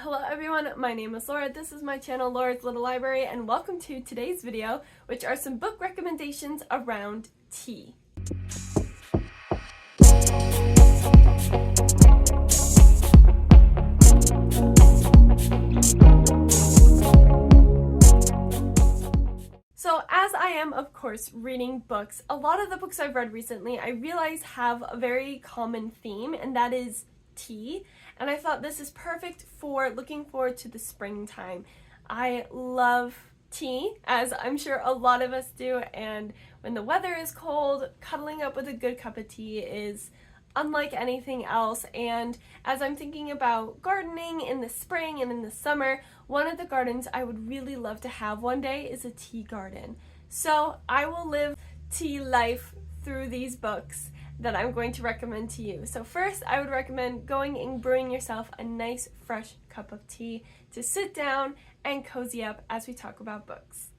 Hello everyone, my name is Laura, this is my channel Laura's Little Library, and welcome to today's video, which are some book recommendations around tea. So as I am, of course, reading books, a lot of the books I've read recently I realize have a very common theme, and that is tea. And I thought this is perfect for looking forward to the springtime. I love tea, as I'm sure a lot of us do, and when the weather is cold, cuddling up with a good cup of tea is unlike anything else. And as I'm thinking about gardening in the spring and in the summer, one of the gardens I would really love to have one day is a tea garden. So I will live tea life through these books that I'm going to recommend to you. So first, I would recommend going and brewing yourself a nice fresh cup of tea to sit down and cozy up as we talk about books.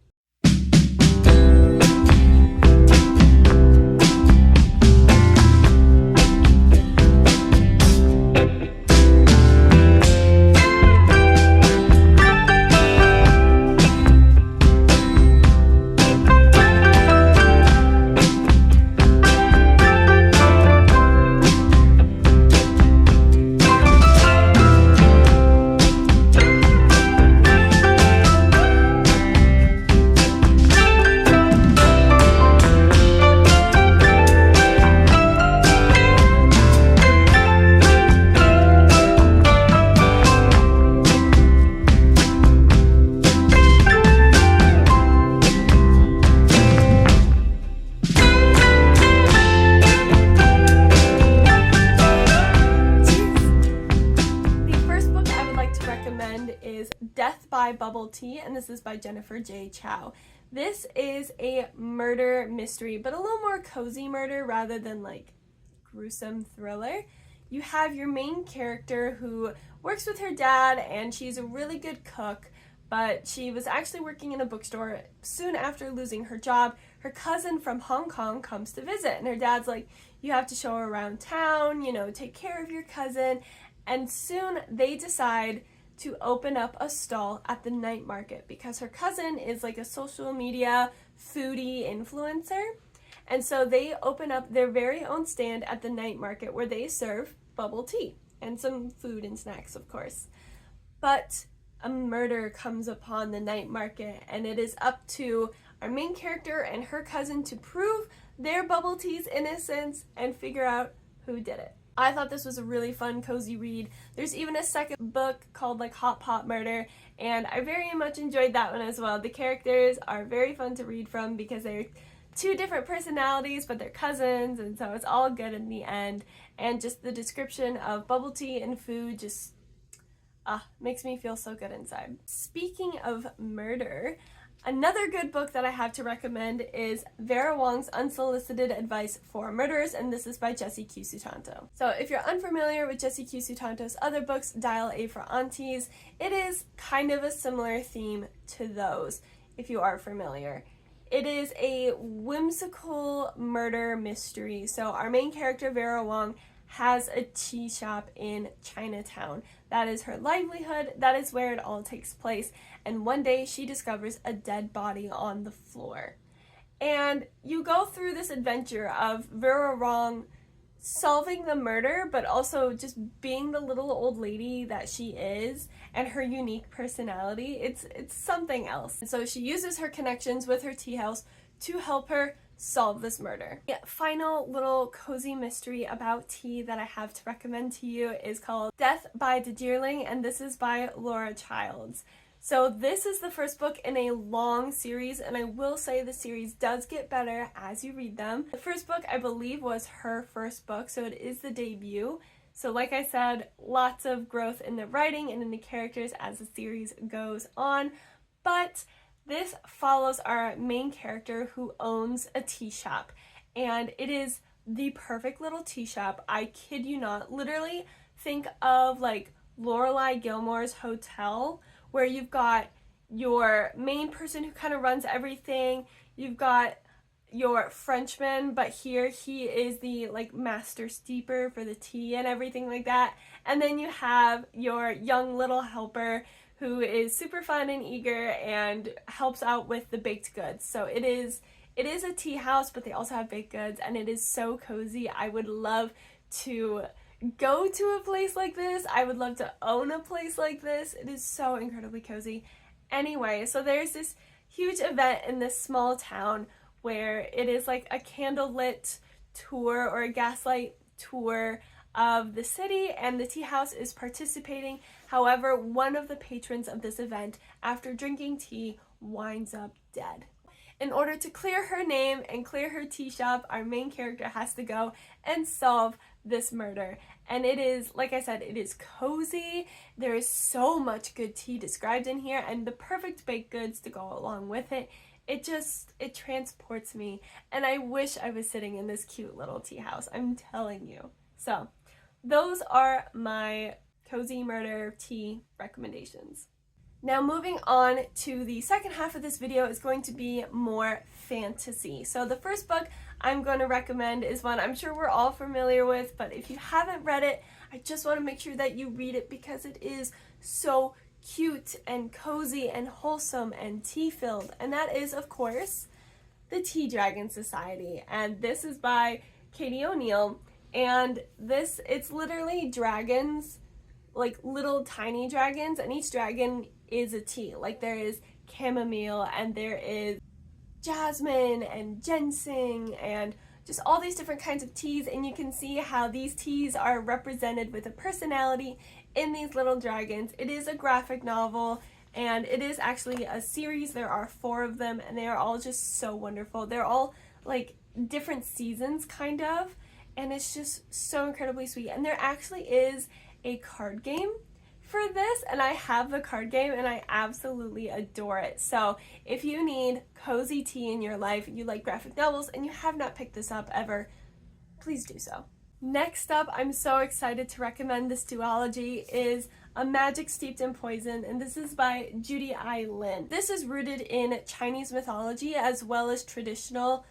Is Death by Bubble Tea, and this is by Jennifer J. Chow. This is a murder mystery, but a little more cozy murder rather than like gruesome thriller. You have your main character who works with her dad, and she's a really good cook, but she was actually working in a bookstore. Soon after losing her job, her cousin from Hong Kong comes to visit, and her dad's like, you have to show her around town, take care of your cousin. And soon they decide to open up a stall at the night market because her cousin is like a social media foodie influencer. And so they open up their very own stand at the night market where they serve bubble tea and some food and snacks, of course. But a murder comes upon the night market, and it is up to our main character and her cousin to prove their bubble tea's innocence and figure out who did it. I thought this was a really fun, cozy read. There's even a second book called like Hot Pot Murder, and I very much enjoyed that one as well. The characters are very fun to read from because they're two different personalities, but they're cousins, and so it's all good in the end. And just the description of bubble tea and food just makes me feel so good inside. Speaking of murder, another good book that I have to recommend is Vera Wong's Unsolicited Advice for Murderers, and this is by Jessie Q. Sutanto. So if you're unfamiliar with Jessie Q. Sutanto's other books, Dial A for Aunties, it is kind of a similar theme to those, if you are familiar. It is a whimsical murder mystery. So our main character, Vera Wong, has a tea shop in Chinatown. That is her livelihood. That is where it all takes place. And one day she discovers a dead body on the floor. And you go through this adventure of Vera Wong solving the murder, but also just being the little old lady that she is and her unique personality. It's something else. And so she uses her connections with her tea house to help her solve this murder. Yeah, final little cozy mystery about tea that I have to recommend to you is called Death by the Dearling, and this is by Laura Childs. So this is the first book in a long series, and I will say the series does get better as you read them. The first book, I believe, was her first book, so it is the debut. So like I said, lots of growth in the writing and in the characters as the series goes on, but this follows our main character who owns a tea shop, and it is the perfect little tea shop. I kid you not. Literally think of like Lorelai Gilmore's hotel, where you've got your main person who kind of runs everything. You've got your Frenchman, but here he is the like master steeper for the tea and everything like that. And then you have your young little helper who is super fun and eager and helps out with the baked goods. So it is a tea house, but they also have baked goods, and it is so cozy. I would love to go to a place like this. I would love to own a place like this. It is so incredibly cozy. Anyway, so there's this huge event in this small town where it is like a candlelit tour or a gaslight tour of the city, and the tea house is participating. However, one of the patrons of this event, after drinking tea, winds up dead. In order to clear her name and clear her tea shop, our main character has to go and solve this murder. And it is, like I said, it is cozy. There is so much good tea described in here and the perfect baked goods to go along with it. It transports me, and I wish I was sitting in this cute little tea house. I'm telling you. So, those are my cozy murder tea recommendations. Now moving on to the second half of this video is going to be more fantasy. So the first book I'm going to recommend is one I'm sure we're all familiar with, but if you haven't read it, I just want to make sure that you read it because it is so cute and cozy and wholesome and tea-filled. And that is, of course, The Tea Dragon Society. And this is by Katie O'Neill. And it's literally dragons, like little tiny dragons, and each dragon is a tea. Like there is chamomile and there is jasmine and ginseng and just all these different kinds of teas, and you can see how these teas are represented with a personality in these little dragons. It is a graphic novel, and it is actually a series. There are 4 of them, and they are all just so wonderful. They're all like different seasons kind of, and it's just so incredibly sweet. And there actually is a card game for this, and I have the card game and I absolutely adore it. So if you need cozy tea in your life, you like graphic novels, and you have not picked this up ever, please do so. Next up, I'm so excited to recommend this duology, is A Magic Steeped in Poison, and this is by Judy I. Lin. This is rooted in Chinese mythology as well as traditional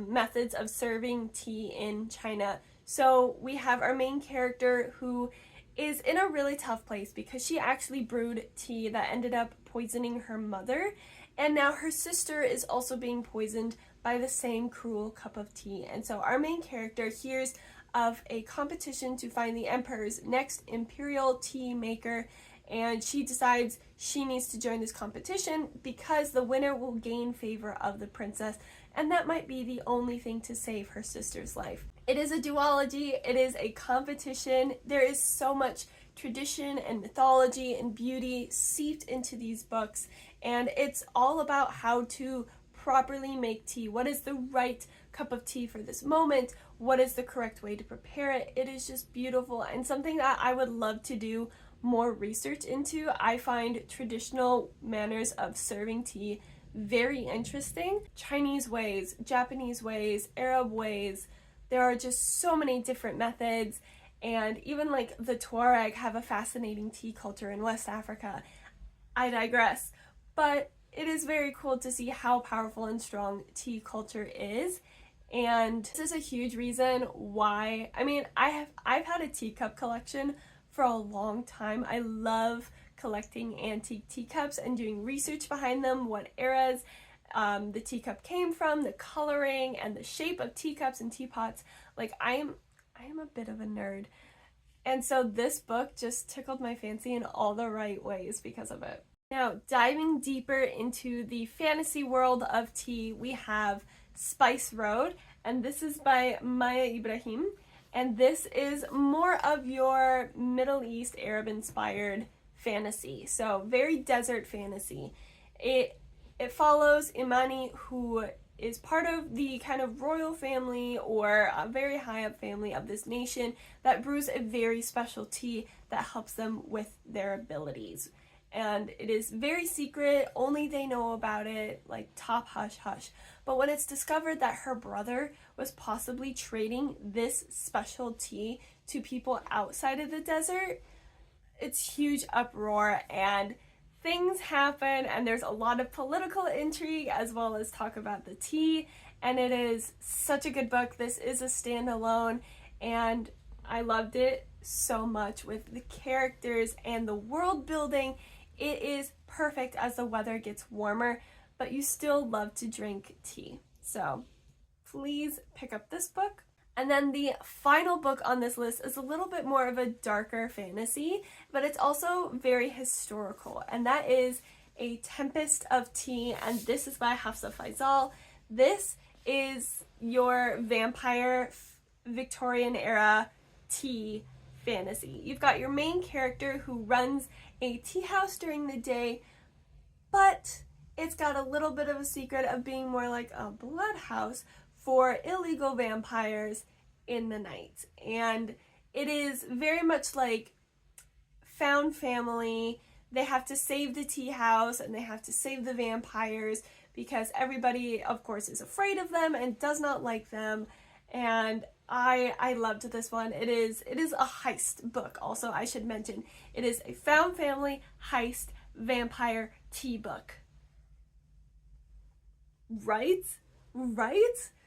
methods of serving tea in China. So we have our main character who is in a really tough place because she actually brewed tea that ended up poisoning her mother, and now her sister is also being poisoned by the same cruel cup of tea. And so our main character hears of a competition to find the emperor's next imperial tea maker, and she decides she needs to join this competition because the winner will gain favor of the princess, and that might be the only thing to save her sister's life. It is a duology, it is a competition. There is so much tradition and mythology and beauty seeped into these books, and it's all about how to properly make tea. What is the right cup of tea for this moment? What is the correct way to prepare it? It is just beautiful and something that I would love to do more research into. I find traditional manners of serving tea very interesting. Chinese ways, Japanese ways, Arab ways. There are just so many different methods, and even like the Tuareg have a fascinating tea culture in West Africa. I digress, but it is very cool to see how powerful and strong tea culture is, and this is a huge reason why, I mean, I've had a teacup collection for a long time. I love collecting antique teacups and doing research behind them, what eras the teacup came from, the coloring and the shape of teacups and teapots. Like I am a bit of a nerd, and so this book just tickled my fancy in all the right ways because of it. Now, diving deeper into the fantasy world of tea, we have Spice Road, and this is by Maya Ibrahim, and this is more of your Middle East Arab inspired fantasy, so very desert fantasy. It follows Imani, who is part of the kind of royal family or a very high up family of this nation that brews a very special tea that helps them with their abilities. And it is very secret, only they know about it, like top hush hush. But when it's discovered that her brother was possibly trading this special tea to people outside of the desert, it's huge uproar and things happen, and there's a lot of political intrigue as well as talk about the tea, and it is such a good book. This is a standalone, and I loved it so much with the characters and the world building. It is perfect as the weather gets warmer, but you still love to drink tea. So please pick up this book. And then the final book on this list is a little bit more of a darker fantasy, but it's also very historical, and that is A Tempest of Tea, and this is by Hafsa Faizal. This is your vampire Victorian era tea fantasy. You've got your main character who runs a tea house during the day, but it's got a little bit of a secret of being more like a blood house for illegal vampires in the night. And it is very much like found family. They have to save the tea house and they have to save the vampires because everybody, of course, is afraid of them and does not like them. And I loved this one. It is a heist book also, I should mention. It is a found family heist vampire tea book. Right?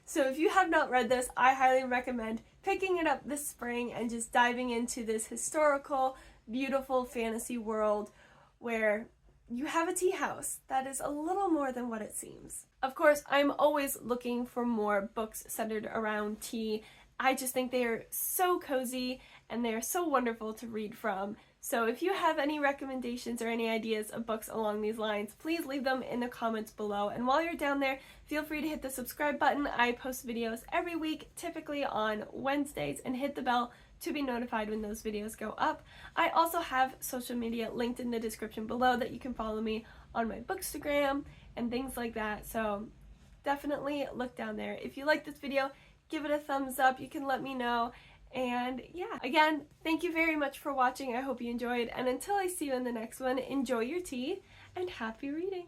So if you have not read this, I highly recommend picking it up this spring and just diving into this historical, beautiful fantasy world where you have a tea house that is a little more than what it seems. Of course, I'm always looking for more books centered around tea. I just think they are so cozy and they are so wonderful to read from. So if you have any recommendations or any ideas of books along these lines, please leave them in the comments below. And while you're down there, feel free to hit the subscribe button. I post videos every week, typically on Wednesdays, and hit the bell to be notified when those videos go up. I also have social media linked in the description below that you can follow me on my Bookstagram and things like that. So definitely look down there. If you like this video, give it a thumbs up. You can let me know. And yeah, again, thank you very much for watching. I hope you enjoyed. And until I see you in the next one, enjoy your tea and happy reading.